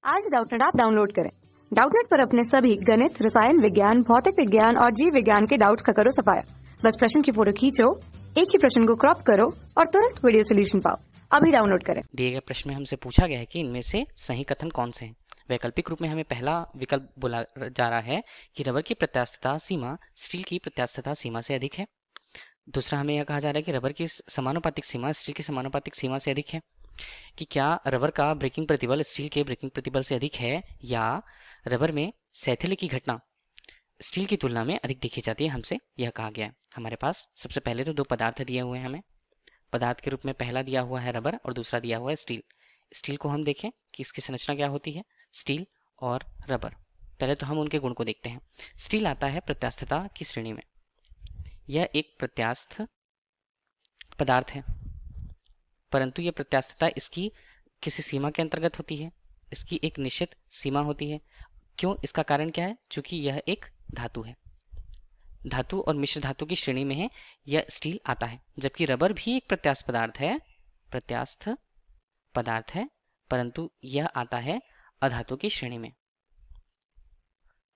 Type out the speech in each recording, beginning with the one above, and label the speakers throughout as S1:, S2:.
S1: आज Doubtnut app download करें। Doubtnut पर अपने सभी गणित, रसायन विज्ञान, भौतिक विज्ञान और जीव विज्ञान के डाउट्स का करो सफाया। बस प्रश्न की फोटो खींचो, एक ही प्रश्न को क्रॉप करो और तुरंत वीडियो सोल्यूशन पाओ। अभी डाउनलोड करें।
S2: दिए गए प्रश्न में हमसे पूछा गया है कि इनमें से सही कथन कौन से हैं। वैकल्पिक रूप में हमें पहला विकल्प बोला जा रहा है कि रबर की प्रत्यास्थता सीमा स्टील की प्रत्यास्थता सीमा से अधिक है। दूसरा हमें यह कहा जा रहा है कि रबर की समानुपातिक सीमा स्टील की समानुपातिक सीमा से अधिक है। कि क्या रबर का ब्रेकिंग प्रतिबल स्टील के ब्रेकिंग प्रतिबल से अधिक है, या रबर में सैथिल्य की घटना स्टील की तुलना में अधिक देखी जाती है, हमसे यह कहा गया है। हमारे पास सबसे पहले तो दो पदार्थ दिए हुए हैं हमें। पदार्थ के रूप में पहला दिया हुआ है रबर और दूसरा दिया हुआ है स्टील। स्टील को हम देखें कि इसकी संरचना क्या होती है। स्टील और रबर, पहले तो हम उनके गुण को देखते हैं। स्टील आता है प्रत्यास्थता की श्रेणी में। यह एक प्रत्यास्थ पदार्थ है, परंतु यह प्रत्यास्थता इसकी किसी सीमा के अंतर्गत होती है। इसकी एक निश्चित सीमा होती है। क्यों? इसका कारण क्या है? क्योंकि यह एक धातु है, धातु और मिश्र धातु की श्रेणी में है यह स्टील आता है। जबकि रबर भी एक प्रत्यास्थ पदार्थ है, परंतु यह आता है अधातु की श्रेणी में,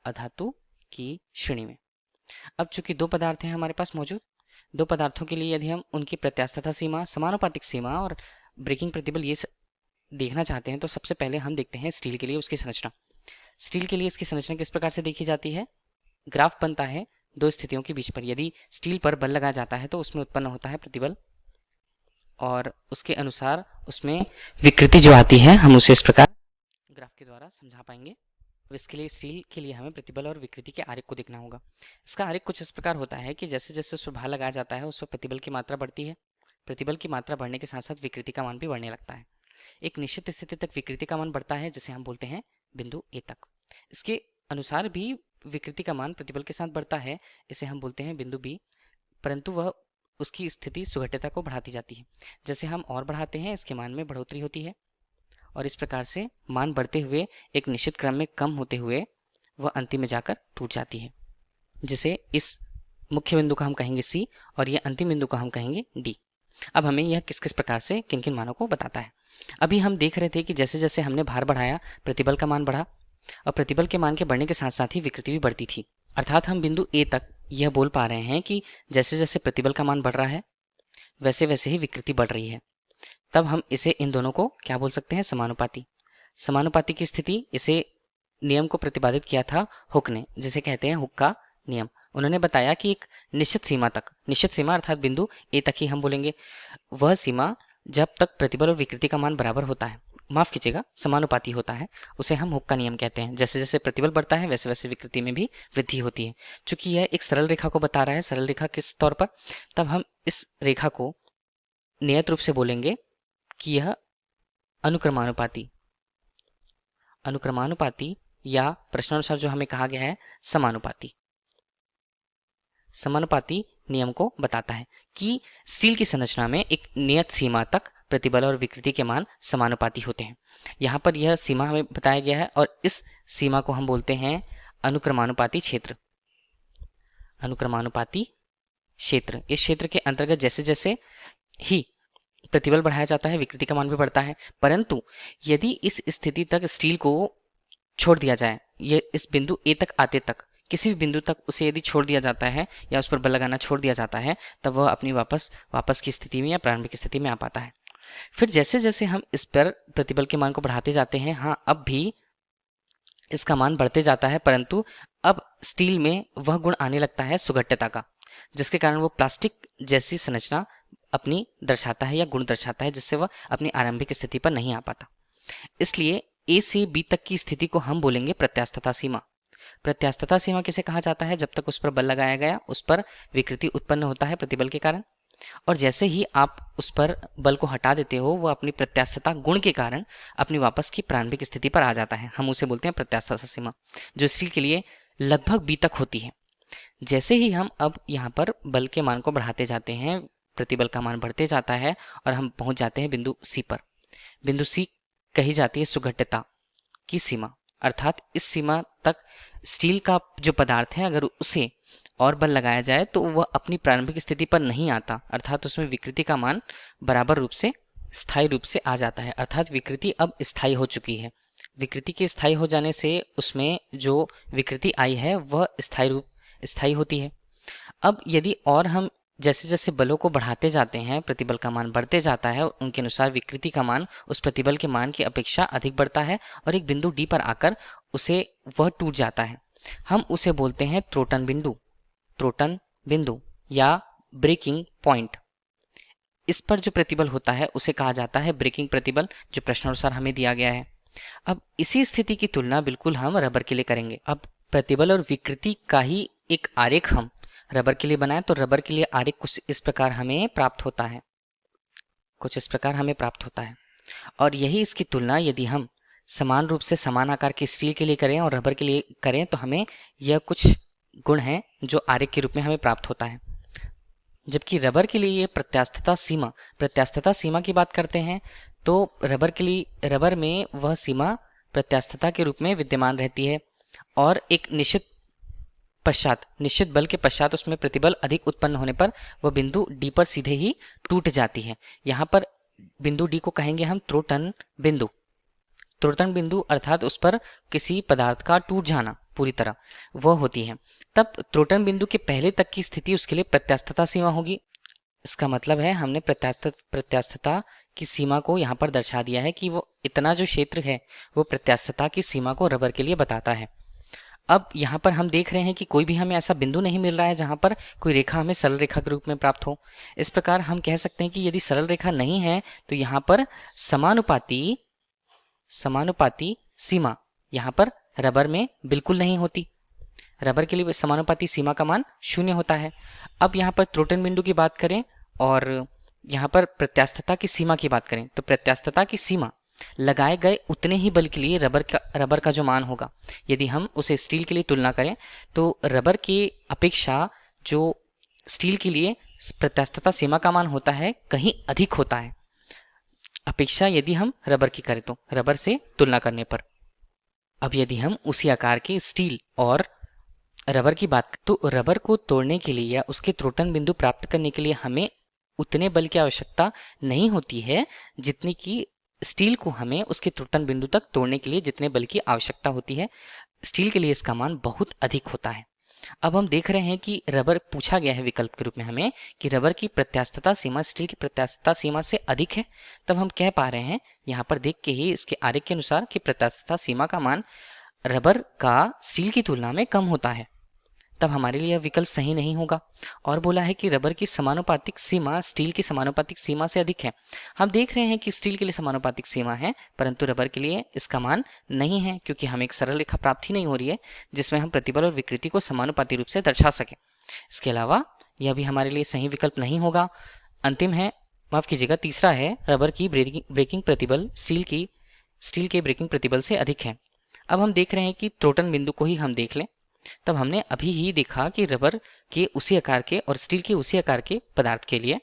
S2: अधातु की श्रेणी में। अब चूंकि दो पदार्थ हैं हमारे पास मौजूद, दो पदार्थों के लिए यदि हम उनकी प्रत्यास्थता सीमा, समानुपातिक सीमा और ब्रेकिंग प्रतिबल ये देखना चाहते हैं, तो सबसे पहले हम देखते हैं स्टील के लिए उसकी संरचना। स्टील के लिए इसकी संरचना किस प्रकार से देखी जाती है? ग्राफ बनता है दो स्थितियों के बीच पर। यदि स्टील पर बल लगाया जाता है तो उसमें उत्पन्न होता है प्रतिबल, और उसके अनुसार उसमें विकृति जो आती है हम उसे इस प्रकार ग्राफ के द्वारा समझा पाएंगे। तो इसके लिए स्टील के लिए हमें प्रतिबल और विकृति के आरेख को देखना होगा। इसका आरेख कुछ इस प्रकार होता है कि जैसे जैसे उस पर भार लगाया जाता है उस पर प्रतिबल की मात्रा बढ़ती है। प्रतिबल की मात्रा बढ़ने के साथ साथ विकृति का मान भी बढ़ने लगता है। एक निश्चित स्थिति तक विकृति का मान बढ़ता है, जिसे हम बोलते हैं बिंदु ए तक। इसके अनुसार भी विकृति का मान प्रतिबल के साथ बढ़ता है, इसे हम बोलते हैं बिंदु बी, परंतु वह उसकी स्थिति सुघट्यता को बढ़ाती जाती है। जैसे हम और बढ़ाते हैं इसके मान में बढ़ोतरी होती है, और इस प्रकार से मान बढ़ते हुए एक निश्चित क्रम में कम होते हुए वह अंतिम में जाकर टूट जाती है, जिसे इस मुख्य बिंदु का हम कहेंगे सी और यह अंतिम बिंदु का हम कहेंगे डी। अब हमें यह किस किस प्रकार से किन किन मानों को बताता है। अभी हम देख रहे थे कि जैसे जैसे हमने भार बढ़ाया प्रतिबल का मान बढ़ा, और प्रतिबल के मान के बढ़ने के साथ साथ ही विकृति भी बढ़ती थी। अर्थात हम बिंदु ए तक यह बोल पा रहे हैं कि जैसे जैसे प्रतिबल का मान बढ़ रहा है वैसे वैसे ही विकृति बढ़ रही है। तब हम इसे इन दोनों को क्या बोल सकते हैं? समानुपाती। समानुपाती की स्थिति, इसे नियम को प्रतिपादित किया था हुक ने, जिसे कहते हैं हुक का नियम। उन्होंने बताया कि एक निश्चित सीमा तक, निश्चित सीमा अर्थात बिंदु ए तक ही हम बोलेंगे, वह सीमा जब तक प्रतिबल और विकृति का मान बराबर होता है, माफ कीजिएगा समानुपाती होता है, उसे हम हुक का नियम कहते हैं। जैसे जैसे प्रतिबल बढ़ता है वैसे वैसे विकृति में भी वृद्धि होती है। चूंकि यह एक सरल रेखा को बता रहा है, सरल रेखा किस तौर पर, तब हम इस रेखा को नियत रूप से बोलेंगे कि यह अनुक्रमानुपाती, अनुक्रमानुपाती या प्रश्नानुसार जो हमें कहा गया है समानुपाती, समानुपाती नियम को बताता है कि स्टील की संरचना में एक नियत सीमा तक प्रतिबल और विकृति के मान समानुपाती होते हैं। यहाँ पर यह सीमा हमें बताया गया है, और इस सीमा को हम बोलते हैं अनुक्रमानुपाती क्षेत्र। अनुक्रमानुपाती क्षेत्र, इस क्षेत्र के अंतर्गत जैसे जैसे ही प्रतिबल बढ़ाया जाता है विकृति का मान भी बढ़ता है। परंतु यदि इस स्थिति तक स्टील को छोड़ दिया जाए, ये इस बिंदु ए तक आते तक किसी भी बिंदु तक उसे यदि छोड़ दिया जाता है या उस पर बल लगाना छोड़ दिया जाता है, तब वह अपनी वापस की स्थिति में या प्रारंभिक स्थिति में आ पाता है। फिर जैसे जैसे हम इस पर प्रतिबल के मान को बढ़ाते जाते हैं, हाँ अब भी इसका मान बढ़ते जाता है, परंतु अब स्टील में वह गुण आने लगता है सुघट्यता का, जिसके कारण वो प्लास्टिक जैसी संरचना अपनी दर्शाता है या गुण दर्शाता है, जिससे वह अपनी आरंभिक स्थिति पर नहीं आ पाता। इसलिए ए से बी तक की स्थिति को हम बोलेंगे प्रत्यास्थता सीमा। प्रत्यास्थता सीमा किसे कहा जाता है? जब तक उस पर बल लगाया गया उस पर विकृति उत्पन्न होता है प्रतिबल के कारण, और जैसे ही आप उस पर बल को हटा देते हो वह अपनी प्रत्यास्थता गुण के कारण अपनी वापस की प्रारंभिक स्थिति पर आ जाता है। हम उसे बोलते हैं प्रत्यास्थता सीमा, जो स्टील के लिए लगभग बी तक होती है। जैसे ही हम अब यहाँ पर बल के मान को बढ़ाते जाते हैं, प्रतिबल का मान बढ़ते जाता है और हम पहुंच जाते हैं बिंदु सी पर। बिंदु सी कही जाती है सुघट्यता की सीमा, अर्थात इस सीमा तक स्टील का जो पदार्थ है अगर उसे और बल लगाया जाए तो वह अपनी प्रारंभिक स्थिति पर नहीं आता, अर्थात उसमें विकृति का मान बराबर रूप से स्थायी रूप से आ जाता है, अर्थात विकृति अब स्थायी हो चुकी है। विकृति के स्थायी हो जाने से उसमें जो विकृति आई है वह स्थायी होती है। अब यदि और हम जैसे जैसे बलों को बढ़ाते जाते हैं, प्रतिबल का मान बढ़ते जाता है, उनके अनुसार विकृति का मान उस प्रतिबल के मान की अपेक्षा अधिक बढ़ता है और एक बिंदु डी पर आकर वह टूट जाता है। हम उसे बोलते हैं त्रोटन बिंदु या ब्रेकिंग पॉइंट। इस पर जो प्रतिबल होता है उसे कहा जाता है ब्रेकिंग प्रतिबल, जो प्रश्नानुसार हमें दिया गया है। अब इसी स्थिति की तुलना बिल्कुल हम रबर के लिए करेंगे। अब प्रतिबल और विकृति का ही एक आरेख हम रबर के लिए बनाए तो रबर के लिए आरेख कुछ इस प्रकार हमें प्राप्त होता है। और यही इसकी तुलना यदि हम समान रूप से समान आकार के स्टील के लिए करें और रबर के लिए करें तो हमें यह कुछ गुण हैं जो आरेख के रूप में हमें प्राप्त होता है। जबकि रबर के लिए ये प्रत्यास्थता सीमा की बात करते हैं तो रबर में वह सीमा प्रत्यास्थता के रूप में विद्यमान रहती है और एक निश्चित बल के पश्चात उसमें प्रतिबल अधिक उत्पन्न होने पर वह बिंदु डी पर सीधे ही टूट जाती है। यहाँ पर बिंदु डी को कहेंगे हम त्रोटन बिंदु अर्थात उस पर किसी पदार्थ का टूट जाना पूरी तरह वह होती है। तब त्रोटन बिंदु के पहले तक की स्थिति उसके लिए प्रत्यास्थता सीमा होगी। इसका मतलब है हमने प्रत्यास्थता की सीमा को यहाँ पर दर्शा दिया है कि वो इतना जो क्षेत्र है वो प्रत्यास्थता की सीमा को रबर के लिए बताता है। अब यहाँ पर हम देख रहे हैं कि कोई भी हमें ऐसा बिंदु नहीं मिल रहा है जहाँ पर कोई रेखा हमें सरल रेखा के रूप में प्राप्त हो। इस प्रकार हम कह सकते हैं कि यदि सरल रेखा नहीं है तो यहाँ पर समानुपाती सीमा यहाँ पर रबर में बिल्कुल नहीं होती। रबर के लिए समानुपाती सीमा का मान 0 होता है। अब यहाँ पर त्रोटन बिंदु की बात करें और यहाँ पर प्रत्यास्थता की सीमा की बात करें तो प्रत्यास्थता की सीमा लगाए गए उतने ही बल के लिए रबर का जो मान होगा, यदि हम उसे स्टील के लिए तुलना करें तो रबर की अपेक्षा जो स्टील के लिए प्रत्यास्थता सीमा का मान होता है कहीं अधिक होता है अपेक्षा यदि हम रबर की करें तो रबर से तुलना करने पर। अब यदि हम उसी आकार के स्टील और रबर की बात करें तो रबर को तोड़ने के लिए या उसके त्रोटन बिंदु प्राप्त करने के लिए हमें उतने बल की आवश्यकता नहीं होती है जितनी कि स्टील को हमें उसके त्रुटन बिंदु तक तोड़ने के लिए जितने बल की आवश्यकता होती है। स्टील के लिए इसका मान बहुत अधिक होता है। अब हम देख रहे हैं कि रबर पूछा गया है विकल्प के रूप में हमें कि रबर की प्रत्यास्थता सीमा स्टील की प्रत्यास्थता सीमा से अधिक है, तब हम कह पा रहे हैं यहाँ पर देख के ही इसके आरेख के अनुसार कि प्रत्यास्थता सीमा का मान रबर का स्टील की तुलना में कम होता है, तब हमारे लिए यह विकल्प सही नहीं होगा। और बोला है कि रबर की समानुपातिक सीमा स्टील की समानुपातिक सीमा से अधिक है। हम देख रहे हैं कि स्टील के लिए समानुपातिक सीमा है परंतु रबर के लिए इसका मान नहीं है, क्योंकि हमें एक सरल रेखा प्राप्त ही नहीं हो रही है जिसमें हम प्रतिबल और विकृति को समानुपाती रूप से दर्शा सकें। इसके अलावा यह भी हमारे लिए सही विकल्प नहीं होगा। अंतिम है, माफ कीजिएगा, तीसरा है रबर की ब्रेकिंग प्रतिबल स्टील के ब्रेकिंग प्रतिबल से अधिक है। अब हम देख रहे हैं कि त्रोटन बिंदु को ही हम देख लें, तब हमने अभी ही देखा कि रबर के उसी आकार के और स्टील के उसी आकार के पदार्थ के लिए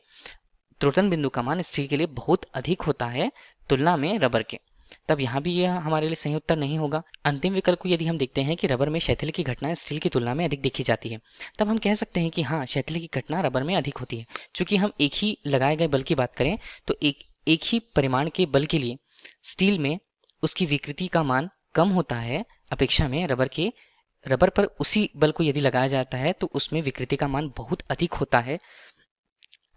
S2: त्रोटन बिंदु का मान स्टील के लिए बहुत अधिक होता है तुलना में रबर के, तब यहाँ भी यह हमारे लिए सही उत्तर नहीं होगा। अंतिम विकल्प को यदि हम देखते हैं कि रबर में शैथिल्य की घटना स्टील की तुलना में अधिक देखी जाती है, तब हम कह सकते हैं कि हाँ, शैथिल्य की घटना रबर में अधिक होती है। चूंकि हम एक ही लगाए गए बल की बात करें तो एक ही परिमाण के बल के लिए स्टील में उसकी विकृति का मान कम होता है अपेक्षा में रबर पर उसी बल को यदि लगाया जाता है तो उसमें विकृति का मान बहुत अधिक होता है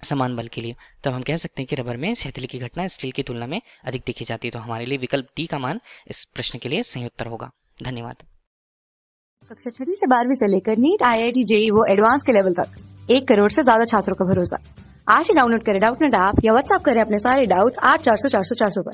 S2: समान बल के लिए, तब हम कह सकते हैं कि रबर में शैथिल्य की घटना स्टील की तुलना में अधिक देखी जाती है। तो हमारे लिए विकल्प डी का मान इस प्रश्न के लिए सही उत्तर होगा। धन्यवाद।
S1: कक्षा 6 से 12वीं से लेकर नीट, IIT, JEE वो एडवांस के लेवल तक 1 करोड़ से ज्यादा छात्रों का भरोसा। आज ही डाउनलोड करें डाउटनेट ऐप या व्हाट्सएप करें अपने सारे डाउट्स 8400 400 400 पर।